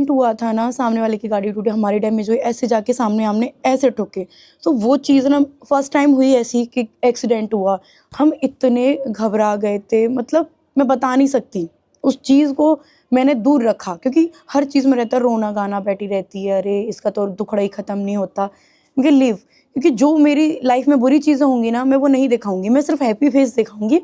Accident हुआ था ना, सामने वाले की गाड़ी टूटी, हमारी डैमेज हुई, ऐसे जाके सामने हमने ऐसे ठोके। तो वो चीज़ ना फर्स्ट टाइम हुई ऐसी कि एक्सीडेंट हुआ। हम इतने घबरा गए थे, मतलब मैं बता नहीं सकती। उस चीज़ को मैंने दूर रखा क्योंकि हर चीज़ में रहता है रोना-गाना बैठी रहती है, अरे इसका तो दुखड़ा ही ख़त्म नहीं होता। क्योंकि लिव क्योंकि जो मेरी लाइफ़ में बुरी चीज़ें होंगी ना, मैं वो नहीं दिखाऊँगी, मैं सिर्फ़ हैप्पी फेस दिखाऊँगी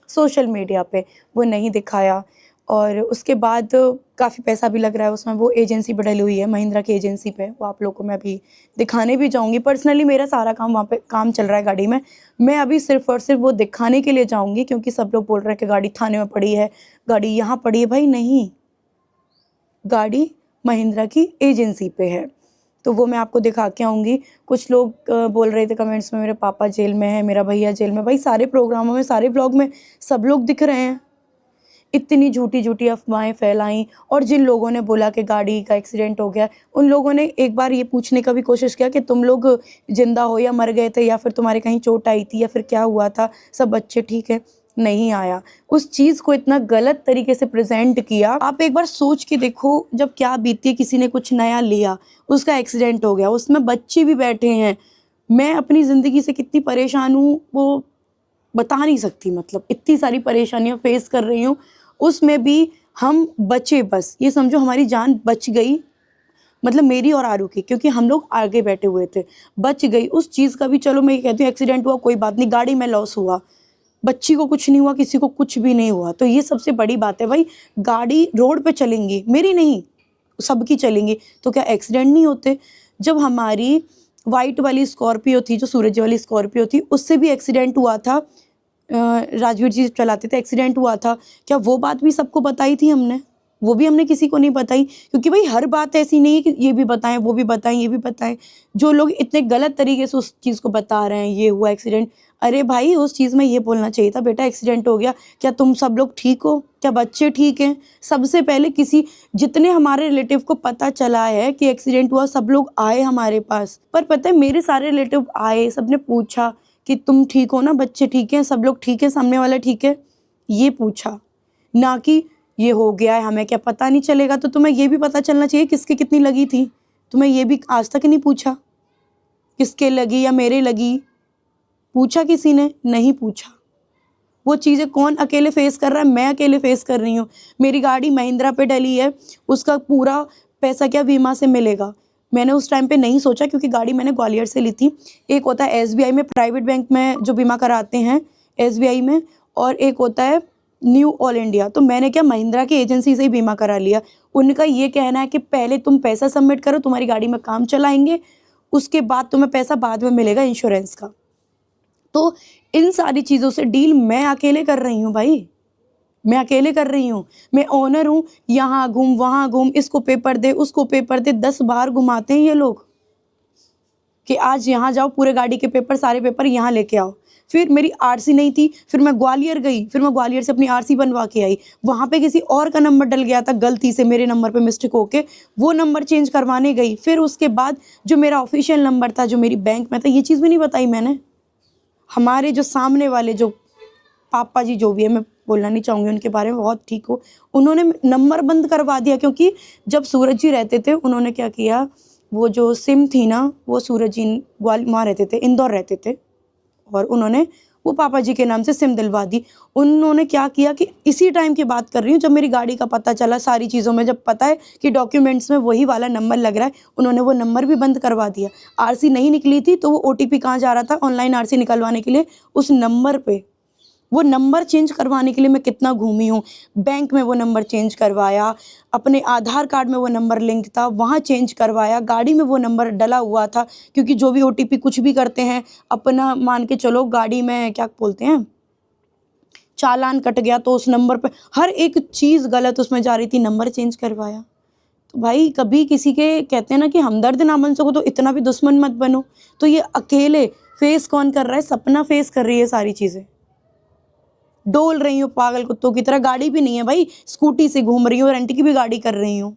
सोशल मीडिया पे, वो नहीं दिखाया। और उसके बाद काफ़ी पैसा भी लग रहा है उसमें, वो एजेंसी पे डली हुई है, महिंद्रा की एजेंसी पे, वो आप लोगों को मैं अभी दिखाने भी जाऊँगी। पर्सनली मेरा सारा काम वहाँ पे काम चल रहा है गाड़ी में। मैं अभी सिर्फ़ और सिर्फ़ वो दिखाने के लिए जाऊँगी क्योंकि सब लोग बोल रहे हैं कि गाड़ी थाने में पड़ी है, गाड़ी यहाँ पड़ी है। भाई नहीं, गाड़ी महिंद्रा की एजेंसी पे है, तो वो मैं आपको दिखा के आऊँगी। कुछ लोग बोल रहे थे कमेंट्स में मेरे पापा जेल में हैं, मेरा भैया जेल में। भाई सारे प्रोग्रामों में, सारे व्लॉग में सब लोग दिख रहे हैं। इतनी झूठी-झूठी अफ़वाहें फैलाई और जिन लोगों ने बोला कि गाड़ी का एक्सीडेंट हो गया, उन लोगों ने एक बार ये पूछने का भी कोशिश किया कि तुम लोग ज़िंदा हो या मर गए थे या फिर तुम्हारे कहीं चोट आई थी या फिर क्या हुआ था, सब बच्चे ठीक हैं? नहीं आया। उस चीज़ को इतना गलत तरीके से प्रेज़ेंट किया। आप एक बार सोच के देखो जब क्या बीतती है, किसी ने कुछ नया लिया, उसका एक्सीडेंट हो गया, उसमें बच्चे भी बैठे हैं। मैं अपनी ज़िंदगी से कितनी परेशान हूँ, वो बता नहीं सकती, मतलब इतनी सारी परेशानियाँ फ़ेस कर रही हूँ, उसमें भी हम बचे बस। ये समझो हमारी जान बच गई, मतलब मेरी और आरू की, क्योंकि हम लोग आगे बैठे हुए थे, बच गई। उस चीज़ का भी चलो मैं ये कहती हूँ एक्सीडेंट हुआ कोई बात नहीं, गाड़ी में लॉस हुआ, बच्ची को कुछ नहीं हुआ, किसी को कुछ भी नहीं हुआ, तो ये सबसे बड़ी बात है भाई। गाड़ी रोड पे चलेंगी, मेरी नहीं, सबकी चलेंगी, तो क्या एक्सीडेंट नहीं होते? जब हमारी व्हाइट वाली स्कॉर्पियो थी, जो सूरज वाली स्कॉर्पियो थी, उससे भी एक्सीडेंट हुआ था। राजवीर जी चलाते थे, एक्सीडेंट हुआ था, क्या वो बात भी सबको बताई थी हमने? वो भी हमने किसी को नहीं बताई, क्योंकि भाई हर बात ऐसी नहीं है कि ये भी बताएँ, वो भी बताएँ, ये भी बताएँ। जो लोग इतने गलत तरीके से उस चीज़ को बता रहे हैं, ये हुआ एक्सीडेंट, अरे भाई उस चीज़ में ये बोलना चाहिए था, बेटा एक्सीडेंट हो गया, क्या तुम सब लोग ठीक हो? क्या बच्चे ठीक हैं? सबसे पहले किसी जितने हमारे रिलेटिव को पता चला है कि एक्सीडेंट हुआ, सब लोग आए हमारे पास। पर पता है मेरे सारे रिलेटिव आए, सबने पूछा कि तुम ठीक हो ना, बच्चे ठीक हैं, सब लोग ठीक हैं, सामने वाला ठीक है? ये पूछा, ना कि ये हो गया है, हमें क्या पता नहीं चलेगा? तो तुम्हें ये भी पता चलना चाहिए किसकी कितनी लगी थी। तुम्हें ये भी आज तक नहीं पूछा, किसके लगी या मेरे लगी? पूछा किसी ने? नहीं पूछा। वो चीज़ें कौन अकेले फेस कर रहा है? मैं अकेले फेस कर रही हूँ। मेरी गाड़ी महिंद्रा पे डली है, उसका पूरा पैसा क्या बीमा से मिलेगा? मैंने उस टाइम पे नहीं सोचा क्योंकि गाड़ी मैंने ग्वालियर से ली थी। एक होता है एसबीआई में, प्राइवेट बैंक में जो बीमा कराते हैं एसबीआई में, और एक होता है न्यू ऑल इंडिया। तो मैंने क्या महिंद्रा की एजेंसी से ही बीमा करा लिया। उनका ये कहना है कि पहले तुम पैसा सबमिट करो, तुम्हारी गाड़ी में काम चलाएँगे, उसके बाद तुम्हें पैसा बाद में मिलेगा इंश्योरेंस का। तो इन सारी चीज़ों से डील मैं अकेले कर रही हूँ भाई, मैं अकेले कर रही हूँ। मैं ओनर हूँ, यहाँ घूम, वहाँ घूम, इसको पेपर दे, उसको पेपर दे, 10 बार घुमाते हैं ये लोग कि आज यहाँ जाओ, पूरे गाड़ी के पेपर, सारे पेपर यहाँ लेके आओ। फिर मेरी आरसी नहीं थी, फिर मैं ग्वालियर गई, फिर मैं ग्वालियर से अपनी आरसी बनवा के आई। वहाँ पे किसी और का नंबर डल गया था गलती से, मेरे नंबर पे मिस्टेक होके, वो नंबर चेंज करवाने गई। फिर उसके बाद जो मेरा ऑफ़िशियल नंबर था, जो मेरी बैंक में था, ये चीज़ भी नहीं बताई मैंने। हमारे जो सामने वाले जो पापा जी जो भी है, मैं बोलना नहीं चाहूँगी उनके बारे में, बहुत ठीक हो, उन्होंने नंबर बंद करवा दिया क्योंकि जब सूरज जी रहते थे उन्होंने क्या किया, वो जो सिम थी ना, वो सूरज जी वहाँ रहते थे, इंदौर रहते थे, और उन्होंने वो पापा जी के नाम से सिम दिलवा दी। उन्होंने क्या किया कि इसी टाइम की बात कर रही हूँ जब मेरी गाड़ी का पता चला, सारी चीज़ों में जब पता है कि डॉक्यूमेंट्स में वही वाला नंबर लग रहा है, उन्होंने वो नंबर भी बंद करवा दिया। आरसी नहीं निकली थी तो वो ओटीपी कहाँ जा रहा था, ऑनलाइन आरसी निकलवाने के लिए उस नंबर पे। वो नंबर चेंज करवाने के लिए मैं कितना घूमी हूँ, बैंक में वो नंबर चेंज करवाया, अपने आधार कार्ड में वो नंबर लिंक था वहाँ चेंज करवाया, गाड़ी में वो नंबर डला हुआ था क्योंकि जो भी ओटीपी कुछ भी करते हैं, अपना मान के चलो गाड़ी में क्या बोलते हैं, चालान कट गया तो उस नंबर पे हर एक चीज़ गलत उसमें जा रही थी, नंबर चेंज करवाया। तो भाई कभी किसी के कहते हैं ना कि हमदर्द ना बन सको तो इतना भी दुश्मन मत बनो। तो ये अकेले फेस कौन कर रहा है? सपना फेस कर रही है सारी चीज़ें। डोल रही हूँ पागल कुत्तों की तरह, गाड़ी भी नहीं है भाई, स्कूटी से घूम रही हूँ, रेंट की भी गाड़ी कर रही हूँ।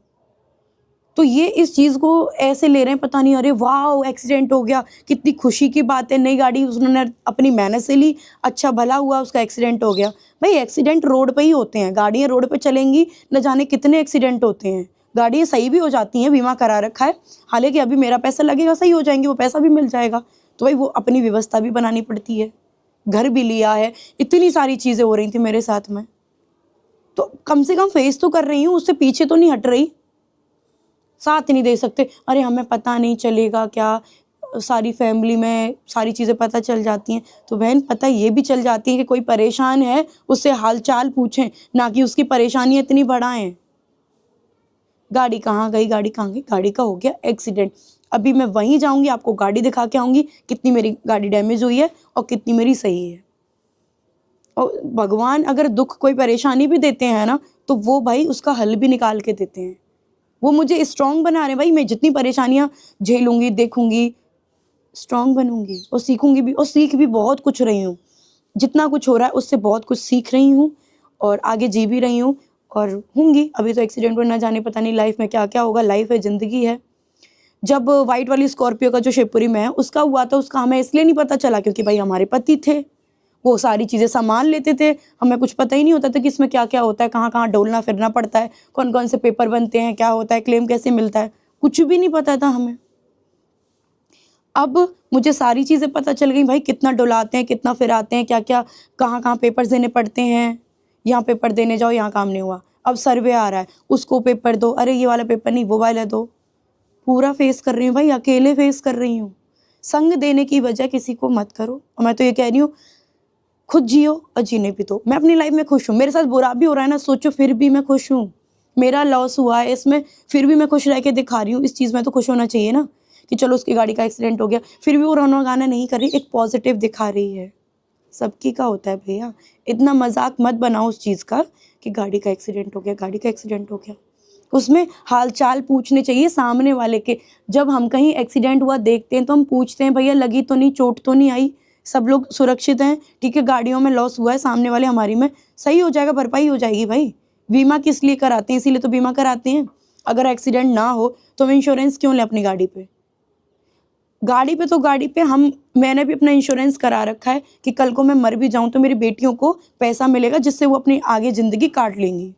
तो ये इस चीज़ को ऐसे ले रहे हैं, पता नहीं, अरे वाह एक्सीडेंट हो गया, कितनी खुशी की बात है, नई गाड़ी उन्होंने अपनी मेहनत से ली, अच्छा भला हुआ उसका एक्सीडेंट हो गया। भाई एक्सीडेंट रोड पे ही होते हैं, गाड़ियाँ रोड पे चलेंगी, न जाने कितने एक्सीडेंट होते हैं, गाड़ियाँ सही भी हो जाती हैं, बीमा करा रखा है, हालाँकि अभी मेरा पैसा लगेगा, सही हो जाएँगी, वो पैसा भी मिल जाएगा। तो भाई वो अपनी व्यवस्था भी बनानी पड़ती है, घर भी लिया है, इतनी सारी चीज़ें हो रही थी मेरे साथ में, तो कम से कम फेस तो कर रही हूँ, उससे पीछे तो नहीं हट रही। साथ नहीं दे सकते, अरे हमें पता नहीं चलेगा क्या, सारी फैमिली में सारी चीज़ें पता चल जाती हैं। तो बहन पता ये भी चल जाती है कि कोई परेशान है, उससे हाल-चाल पूछें, ना कि उसकी परेशानियाँ इतनी बढ़ाएँ। गाड़ी कहाँ गई, गाड़ी कहाँ गई, गाड़ी का हो गया एक्सीडेंट। अभी मैं वहीं जाऊँगी, आपको गाड़ी दिखा के आऊँगी, कितनी मेरी गाड़ी डैमेज हुई है और कितनी मेरी सही है। और भगवान अगर दुःख कोई परेशानी भी देते हैं ना, तो वो भाई उसका हल भी निकाल के देते हैं। वो मुझे स्ट्रॉन्ग बना रहे हैं भाई, मैं जितनी परेशानियाँ झेलूँगी, देखूँगी, स्ट्रॉन्ग बनूँगी और सीखूँगी भी, और सीख भी बहुत कुछ रही हूँ। जितना कुछ हो रहा है उससे बहुत कुछ सीख रही हूँ और आगे जी भी रही हूँ और होंगी। अभी तो एक्सीडेंट में ना जाने पता नहीं लाइफ में क्या-क्या होगा, लाइफ है, ज़िंदगी है। जब व्हाइट वाली स्कॉर्पियो का जो शिवपुरी में है, उसका हुआ था, उसका हमें इसलिए नहीं पता चला क्योंकि भाई हमारे पति थे। वो सारी चीज़ें सँभाल लेते थे, हमें कुछ पता ही नहीं होता था कि इसमें क्या-क्या होता है, कहाँ-कहाँ डोलना-फिरना पड़ता है, कौन-कौन से पेपर बनते हैं, क्या होता है, क्लेम कैसे मिलता है, कुछ भी नहीं पता था हमें। अब मुझे सारी चीज़ें पता चल गई भाई, कितना डुलाते हैं, कितना फिराते हैं, क्या-क्या, कहाँ-कहाँ पेपर्स देने पड़ते हैं। यहाँ पेपर देने जाओ, यहाँ काम नहीं हुआ। अब सर्वे आ रहा है, उसको पेपर दो, अरे ये वाला पेपर नहीं, वो वाला दो। पूरा फेस कर रही हूँ भाई, अकेले फेस कर रही हूँ। संग देने की वजह किसी को मत करो, और मैं तो ये कह रही हूँ, खुद जियो और जीने भी दो। मैं अपनी लाइफ में खुश हूँ, मेरे साथ बुरा भी हो रहा है ना, सोचो फिर भी मैं खुश हूँ। मेरा लॉस हुआ है इसमें, फिर भी मैं खुश रह के दिखा रही हूँ, इस चीज़ में तो खुश होना चाहिए ना, कि चलो उसकी गाड़ी का एक्सीडेंट हो गया, फिर भी वो रोना-गाना नहीं कर रही, एक पॉज़िटिव दिखा रही है। सबकी का होता है भैया, इतना मज़ाक मत बनाओ उस चीज़ का कि गाड़ी का एक्सीडेंट हो गया, गाड़ी का एक्सीडेंट हो गया। उसमें हाल-चाल पूछने चाहिए सामने वाले के। जब हम कहीं एक्सीडेंट हुआ देखते हैं तो हम पूछते हैं, भैया लगी तो नहीं, चोट तो नहीं आई? सब लोग सुरक्षित हैं? ठीक है, गाड़ियों में लॉस हुआ है, सामने वाले हमारी में, सही हो जाएगा, भरपाई हो जाएगी भाई। बीमा किस लिए कराते हैं? इसीलिए तो बीमा कराते हैं। अगर एक्सीडेंट ना हो तो हम इंश्योरेंस क्यों लें अपनी गाड़ी पे? गाड़ी पे तो गाड़ी पे मैंने भी अपना इंश्योरेंस करा रखा है कि कल को मैं मर भी जाऊँ तो मेरी बेटियों को पैसा मिलेगा, जिससे वो अपनी आगे ज़िंदगी काट लेंगी।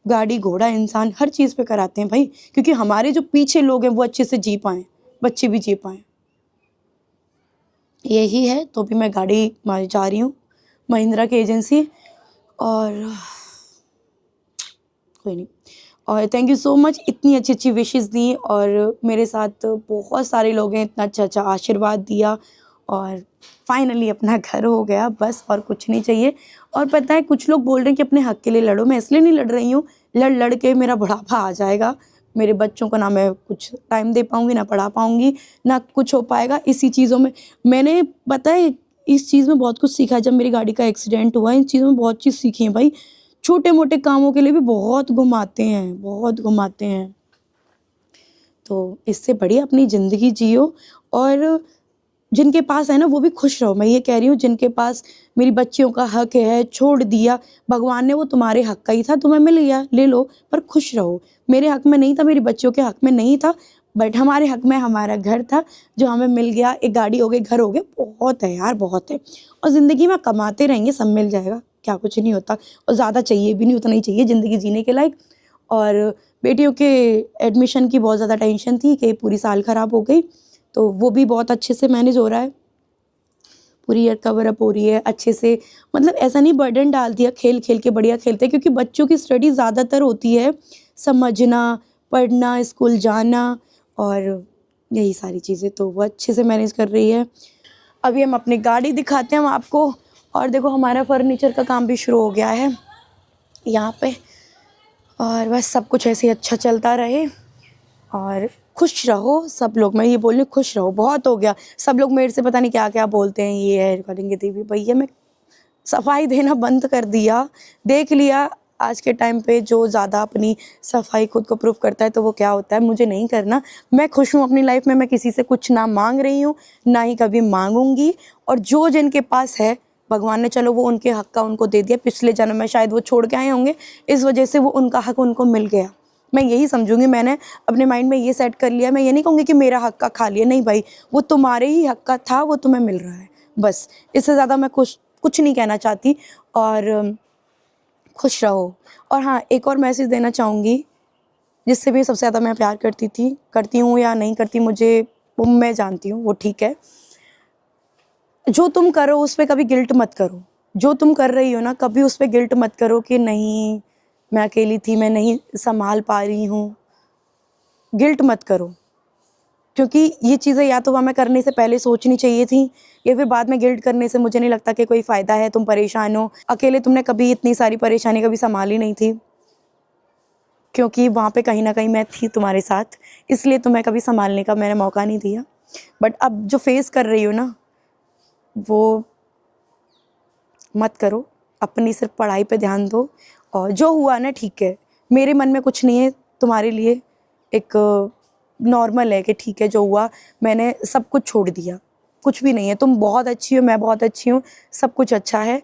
गाड़ी, घोड़ा, इंसान हर चीज़ पे कराते हैं भाई, क्योंकि हमारे जो पीछे लोग हैं वो अच्छे से जी पाएँ, बच्चे भी जी पाएँ। यही है, तो भी मैं गाड़ी जा रही हूँ महिंद्रा की एजेंसी, और कोई नहीं। और थैंक यू सो मच, इतनी अच्छी-अच्छी विशेज़ दी, और मेरे साथ बहुत सारे लोग हैं, इतना अच्छा-अच्छा आशीर्वाद दिया, और फाइनली अपना घर हो गया बस, और कुछ नहीं चाहिए। और पता है कुछ लोग बोल रहे हैं कि अपने हक़ के लिए लड़ो, मैं इसलिए नहीं लड़ रही हूँ, लड़ के मेरा बुढ़ापा आ जाएगा, मेरे बच्चों को ना मैं कुछ टाइम दे पाऊँगी, ना पढ़ा पाऊँगी, ना कुछ हो पाएगा इसी चीज़ों में। मैंने पता है इस चीज़ में बहुत कुछ सीखा है, जब मेरी गाड़ी का एक्सीडेंट हुआ, इन चीज़ों में बहुत चीज़ सीखी है भाई। छोटे-मोटे कामों के लिए भी बहुत घुमाते हैं, बहुत घुमाते हैं। तो इससे बढ़िया अपनी ज़िंदगी जियो, और जिनके पास है ना वो भी खुश रहो। मैं ये कह रही हूँ, जिनके पास मेरी बच्चियों का हक है, छोड़ दिया, भगवान ने वो तुम्हारे हक का ही था, तुम्हें मिल गया, ले लो, पर खुश रहो। मेरे हक में नहीं था, मेरी बच्चियों के हक में नहीं था, बट हमारे हक में हमारा घर था, जो हमें मिल गया। एक गाड़ी हो गई, घर हो गया, बहुत है यार, बहुत है। और ज़िंदगी में कमाते रहेंगे, सब मिल जाएगा, क्या कुछ नहीं होता, और ज़्यादा चाहिए भी नहीं, उतना ही चाहिए ज़िंदगी जीने के लायक। और बेटियों के एडमिशन की बहुत ज़्यादा टेंशन थी कि पूरी साल ख़राब हो गई, तो वो भी बहुत अच्छे से मैनेज हो रहा है। पूरी ईयर कवर अप हो रही है अच्छे से, मतलब ऐसा नहीं बर्डन डाल दिया, खेल-खेल के बढ़िया खेलते हैं, क्योंकि बच्चों की स्टडी ज़्यादातर होती है समझना, पढ़ना, स्कूल जाना, और यही सारी चीज़ें, तो वो अच्छे से मैनेज कर रही है। अभी हम अपनी गाड़ी दिखाते हैं हम आपको, और देखो हमारा फर्नीचर का काम भी शुरू हो गया है यहाँ पे, और बस सब कुछ ऐसे ही अच्छा चलता रहे, और खुश रहो सब लोग। मैं ये बोल रही हूँ, खुश रहो, बहुत हो गया। सब लोग मेरे से पता नहीं क्या-क्या बोलते हैं, ये है रिकॉर्डिंग की थी, भैया मैं सफाई देना बंद कर दिया। देख लिया आज के टाइम पे जो ज़्यादा अपनी सफाई खुद को प्रूव करता है तो वो क्या होता है, मुझे नहीं करना। मैं खुश हूँ अपनी लाइफ में, मैं किसी से कुछ ना माँग रही हूँ, ना ही कभी माँगूँगी, और जो जिनके पास है, भगवान ने चलो वो उनके हक़ का उनको दे दिया। पिछले जन्म में शायद वो छोड़ के आए होंगे, इस वजह से वो उनका हक़ उनको मिल गया। मैं यही समझूँगी, मैंने अपने माइंड में ये सेट कर लिया। मैं ये नहीं कहूँगी कि मेरा हक़ का खा लिया, नहीं भाई, वो तुम्हारे ही हक़ का था, वो तुम्हें मिल रहा है, बस। इससे ज़्यादा मैं कुछ नहीं कहना चाहती, और खुश रहो। और हाँ, एक और मैसेज देना चाहूँगी, जिससे भी सबसे ज़्यादा मैं प्यार करती हूँ या नहीं करती मुझे वो मैं जानती हूँ, वो ठीक है। जो तुम करो उस पे कभी गिल्ट मत करो। जो तुम कर रही हो ना, कभी उस पे गिल्ट मत करो कि नहीं मैं अकेली थी, मैं नहीं संभाल पा रही हूँ। गिल्ट मत करो, क्योंकि ये चीज़ें या तो हमें करने से पहले सोचनी चाहिए थी, या फिर बाद में गिल्ट करने से मुझे नहीं लगता कि कोई फ़ायदा है। तुम परेशान हो, अकेले तुमने कभी इतनी सारी परेशानी कभी संभाली नहीं थी, क्योंकि वहाँ पे कहीं ना कहीं मैं थी तुम्हारे साथ, इसलिए तुम्हें कभी संभालने का मैंने मौका नहीं दिया। बट अब जो फेस कर रही हो ना, वो मत करो। अपनी सिर्फ पढ़ाई पे ध्यान दो, और जो हुआ ना ठीक है। मेरे मन में कुछ नहीं है तुम्हारे लिए, एक नॉर्मल है कि ठीक है जो हुआ, मैंने सब कुछ छोड़ दिया, कुछ भी नहीं है। तुम बहुत अच्छी हो, मैं बहुत अच्छी हूँ, सब कुछ अच्छा है।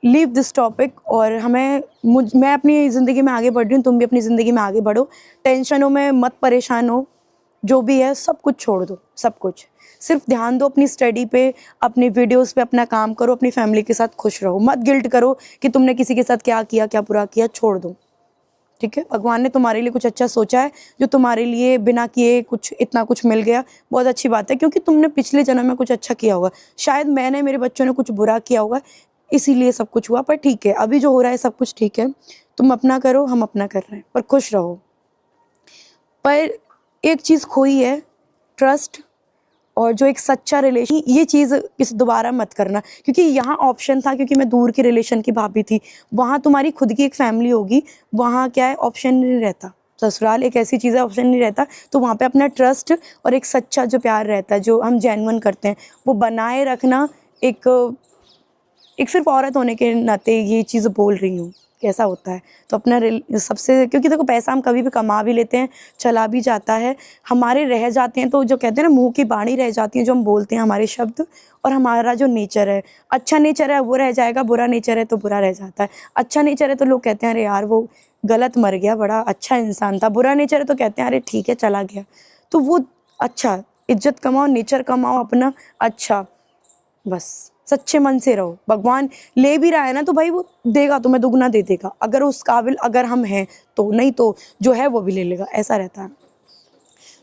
लीव दिस टॉपिक, और मैं अपनी ज़िंदगी में आगे बढ़ रही हूँ, तुम भी अपनी ज़िंदगी में आगे बढ़ो। टेंशनों में मत परेशान हो, जो भी है सब कुछ छोड़ दो, सब कुछ। सिर्फ ध्यान दो अपनी स्टडी पे, अपनी वीडियोस पे, अपना काम करो, अपनी फैमिली के साथ खुश रहो। मत गिल्ट करो कि तुमने किसी के साथ क्या किया, क्या बुरा किया, छोड़ दो, ठीक है। भगवान ने तुम्हारे लिए कुछ अच्छा सोचा है, जो तुम्हारे लिए बिना किए कुछ इतना कुछ मिल गया, बहुत अच्छी बात है, क्योंकि तुमने पिछले जन्म में कुछ अच्छा किया होगा। शायद मैंने, मेरे बच्चों ने कुछ बुरा किया होगा, इसीलिए सब कुछ हुआ। पर ठीक है, अभी जो हो रहा है सब कुछ ठीक है। तुम अपना करो, हम अपना कर रहे हैं, पर खुश रहो। पर एक चीज़ खोई है, ट्रस्ट, और जो एक सच्चा रिलेशन, ये चीज़ किसी दोबारा मत करना। क्योंकि यहाँ ऑप्शन था, क्योंकि मैं दूर की रिलेशन की भाभी थी। वहाँ तुम्हारी खुद की एक फैमिली होगी, वहाँ क्या है, ऑप्शन नहीं रहता। ससुराल एक ऐसी चीज़ है, ऑप्शन नहीं रहता। तो वहाँ पे अपना ट्रस्ट और एक सच्चा जो प्यार रहता है, जो हम जेन्युइन करते हैं, वो बनाए रखना। एक सिर्फ औरत होने के नाते ये चीज़ बोल रही हूँ, कैसा होता है। तो अपना सबसे, क्योंकि देखो पैसा हम कभी भी कमा भी लेते हैं, चला भी जाता है, हमारे रह जाते हैं। तो जो कहते हैं ना, मुंह की बाणी रह जाती है, जो हम बोलते हैं, हमारे शब्द, और हमारा जो नेचर है, अच्छा नेचर है वो रह जाएगा, बुरा नेचर है तो बुरा रह जाता है। अच्छा नेचर है तो लोग कहते हैं अरे यार वो गलत मर गया, बड़ा अच्छा इंसान था। बुरा नेचर है तो कहते हैं अरे ठीक है चला गया। तो वो अच्छा, इज्जत कमाओ, नेचर कमाओ अपना अच्छा, बस सच्चे मन से रहो। भगवान ले भी रहा है ना, तो भाई वो देगा, तुम्हें दुगना दे देगा, अगर उस काबिल अगर हम हैं तो। नहीं तो जो है वो भी ले लेगा, ऐसा रहता है।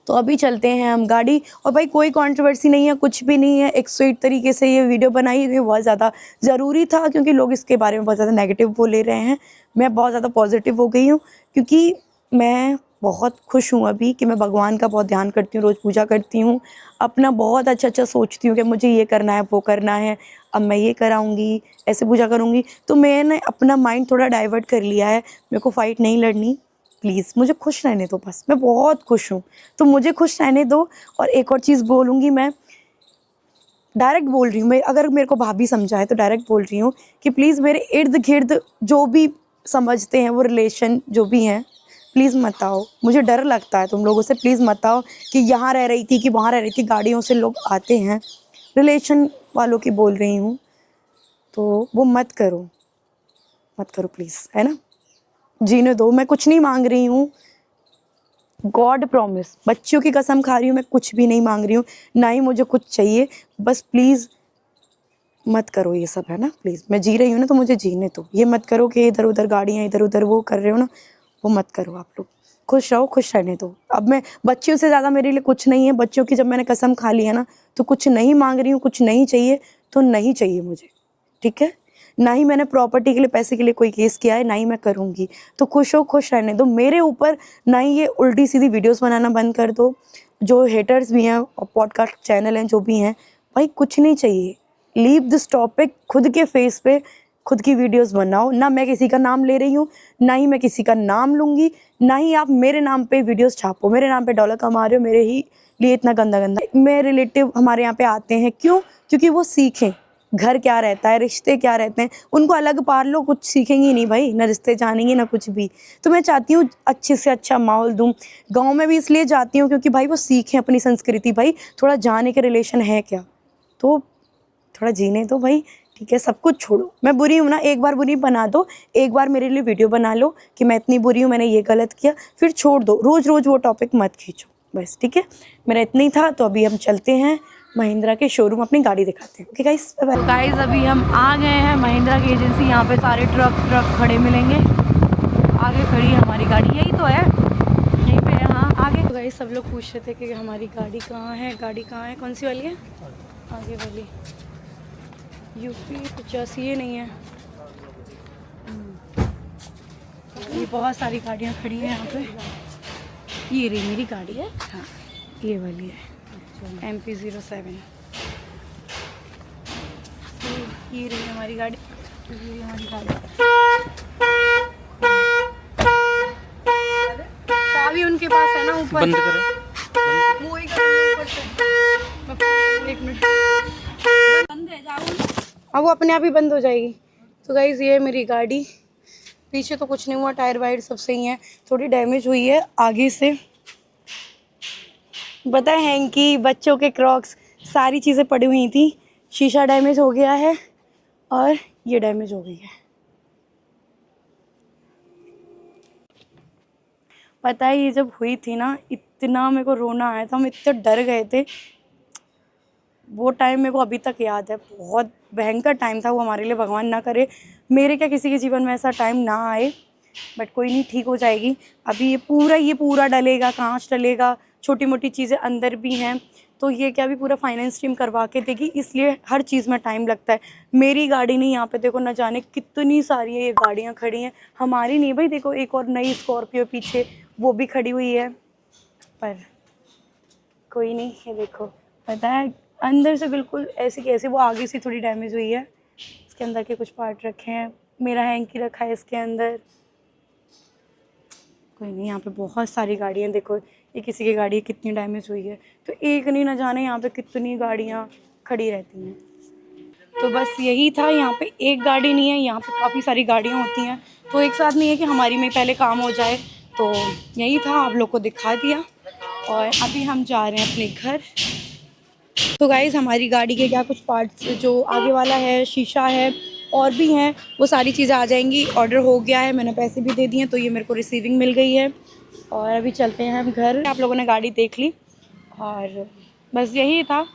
तो अभी चलते हैं हम गाड़ी। और भाई कोई कंट्रोवर्सी नहीं है, कुछ भी नहीं है, एक स्वीट तरीके से ये वीडियो बनाई, ये बहुत ज़्यादा ज़रूरी था, क्योंकि लोग इसके बारे में बहुत ज़्यादा नेगेटिव वो ले रहे हैं। मैं बहुत ज़्यादा पॉजिटिव हो गई हूँ, क्योंकि मैं बहुत खुश हूँ अभी कि मैं भगवान का बहुत ध्यान करती हूँ, रोज़ पूजा करती हूँ, अपना बहुत अच्छा अच्छा सोचती हूँ कि मुझे ये करना है, वो करना है, अब मैं ये कराऊँगी, ऐसे पूजा करूँगी। तो मैंने अपना माइंड थोड़ा डाइवर्ट कर लिया है। मेरे को फ़ाइट नहीं लड़नी, प्लीज़ मुझे खुश रहने दो, बस मैं बहुत खुश हूँ, तो मुझे खुश रहने दो। और एक और चीज़ बोलूँगी, मैं डायरेक्ट बोल रही हूँ, मैं अगर मेरे को भाभी समझाए तो डायरेक्ट बोल रही हूँ कि प्लीज़ मेरे इर्द गिर्द जो भी समझते हैं वो रिलेशन जो भी हैं, प्लीज़ मत आओ। मुझे डर लगता है तुम लोगों से, प्लीज़ मत आओ कि यहाँ रह रही थी कि वहाँ रह रही थी, गाड़ियों से लोग आते हैं, रिलेशन वालों की बोल रही हूँ, तो वो मत करो, मत करो प्लीज़, है ना। जीने दो, मैं कुछ नहीं मांग रही हूँ, गॉड प्रॉमिस, बच्चियों की कसम खा रही हूँ, मैं कुछ भी नहीं मांग रही हूँ, ना ही मुझे कुछ चाहिए। बस प्लीज़ मत करो ये सब, है ना। प्लीज़, मैं जी रही हूँ ना, तो मुझे जीने दो। ये मत करो कि इधर उधर गाड़ियाँ, इधर उधर वो कर रहे हो ना, वो मत करो। आप लोग खुश रहो, खुश रहने दो। अब मैं बच्चियों से ज़्यादा मेरे लिए कुछ नहीं है। बच्चियों की जब मैंने कसम खा ली है ना, तो कुछ नहीं मांग रही हूँ, कुछ नहीं चाहिए तो नहीं चाहिए मुझे, ठीक है। ना ही मैंने प्रॉपर्टी के लिए, पैसे के लिए कोई केस किया है, ना ही मैं करूँगी। तो खुश हो, खुश रहने दो मेरे ऊपर। ना ही ये उल्टी सीधी वीडियोस बनाना बंद कर दो। जो हेटर्स भी हैं और पॉडकास्ट चैनल हैं जो भी हैं, भाई कुछ नहीं चाहिए। लीव दिस टॉपिक, खुद के फेस पे खुद की वीडियोस बनाओ। ना मैं किसी का नाम ले रही हूँ, ना ही मैं किसी का नाम लूँगी, ना ही आप मेरे नाम पे वीडियोस छापो। मेरे नाम पे डॉलर कमा रहे हो, मेरे ही लिए इतना गंदा गंदा। मेरे रिलेटिव हमारे यहाँ पे आते हैं, क्यों? क्योंकि वो सीखें घर क्या रहता है, रिश्ते क्या रहते हैं। उनको अलग पार लो, कुछ सीखेंगी नहीं भाई, ना रिश्ते जानेंगे ना कुछ भी। तो मैं चाहती हूँ अच्छे से अच्छा माहौल दूँ। गाँव में भी इसलिए जाती हूँ क्योंकि भाई वो सीखें अपनी संस्कृति, भाई थोड़ा जाने के रिलेशन है क्या, तो थोड़ा जीने दो भाई, ठीक है। सब कुछ छोड़ो। मैं बुरी हूँ ना, एक बार बुरी बना दो, एक बार मेरे लिए वीडियो बना लो कि मैं इतनी बुरी हूँ, मैंने ये गलत किया, फिर छोड़ दो। रोज़ रोज़ वो टॉपिक मत खींचो, बस, ठीक है। मेरा इतना ही था। तो अभी हम चलते हैं महिंद्रा के शोरूम, अपनी गाड़ी दिखाते हैं। Okay guys, bye bye. Guys अभी हम आ गए हैं महिंद्रा की एजेंसी। यहाँ पे सारे ट्रक खड़े मिलेंगे। आगे खड़ी हमारी गाड़ी, यही तो है, गाइस सब लोग पूछ रहे थे कि हमारी गाड़ी कहाँ है, गाड़ी कहाँ है, कौन सी वाली है? आगे वाली यूपी 85, ये नहीं है। ये बहुत सारी गाड़ियाँ खड़ी हैं यहाँ पे। ये रही मेरी गाड़ी है, हाँ ये वाली है MP07। तो ये रही हमारी गाड़ी, ये हमारी गाड़ी। चाबी उनके पास है ना ऊपर। बंद करें। वो ही करेंगे ऊपर से। एक मिनट, बंद है, जाओ। अब वो अपने आप ही बंद हो जाएगी। तो गाइस ये है मेरी गाड़ी। पीछे तो कुछ नहीं हुआ, टायर वायर सब सही है, थोड़ी डैमेज हुई है आगे से। पता है हैंकी, बच्चों के क्रॉक्स, सारी चीज़ें पड़ी हुई थी। शीशा डैमेज हो गया है और ये डैमेज हो गई है। पता है ये जब हुई थी ना, इतना मेरे को रोना आया था, हम इतने डर गए थे। वो टाइम मेरे को अभी तक याद है, बहुत भयंकर टाइम था वो हमारे लिए। भगवान ना करे मेरे क्या किसी के जीवन में ऐसा टाइम ना आए, बट कोई नहीं, ठीक हो जाएगी। अभी ये पूरा डलेगा, कांच डलेगा, छोटी मोटी चीज़ें अंदर भी हैं, तो ये क्या भी पूरा फाइनेंस टीम करवा के देगी, इसलिए हर चीज़ में टाइम लगता है। मेरी गाड़ी नहीं, यहाँ पे देखो न जाने कितनी सारी है ये गाड़ियाँ खड़ी हैं, हमारी नहीं भाई। देखो एक और नई स्कॉर्पियो पीछे, वो भी खड़ी हुई है, पर कोई नहीं। ये देखो, पता है अंदर से बिल्कुल ऐसी कैसी, वो आगे से थोड़ी डैमेज हुई है। इसके अंदर के कुछ पार्ट रखे हैं, मेरा हैंकी रखा है इसके अंदर। कोई नहीं, यहाँ पे बहुत सारी गाड़ियाँ, देखो ये किसी की गाड़ी कितनी डैमेज हुई है, तो एक नहीं न जाने यहाँ पे कितनी गाड़ियाँ खड़ी रहती हैं। तो बस यही था, यहाँ पे एक गाड़ी नहीं है, यहाँ पे काफ़ी सारी गाड़ियाँ होती हैं, तो एक साथ नहीं है कि हमारी में पहले काम हो जाए। तो यही था, आप लोग को दिखा दिया और अभी हम जा रहे हैं अपने घर। तो गाइज़ हमारी गाड़ी के क्या कुछ पार्ट्स, जो आगे वाला है, शीशा है, और भी हैं, वो सारी चीज़ें आ जाएंगी। ऑर्डर हो गया है, मैंने पैसे भी दे दिए, तो ये मेरे को रिसीविंग मिल गई है और अभी चलते हैं हम घर। आप लोगों ने गाड़ी देख ली और बस यही था।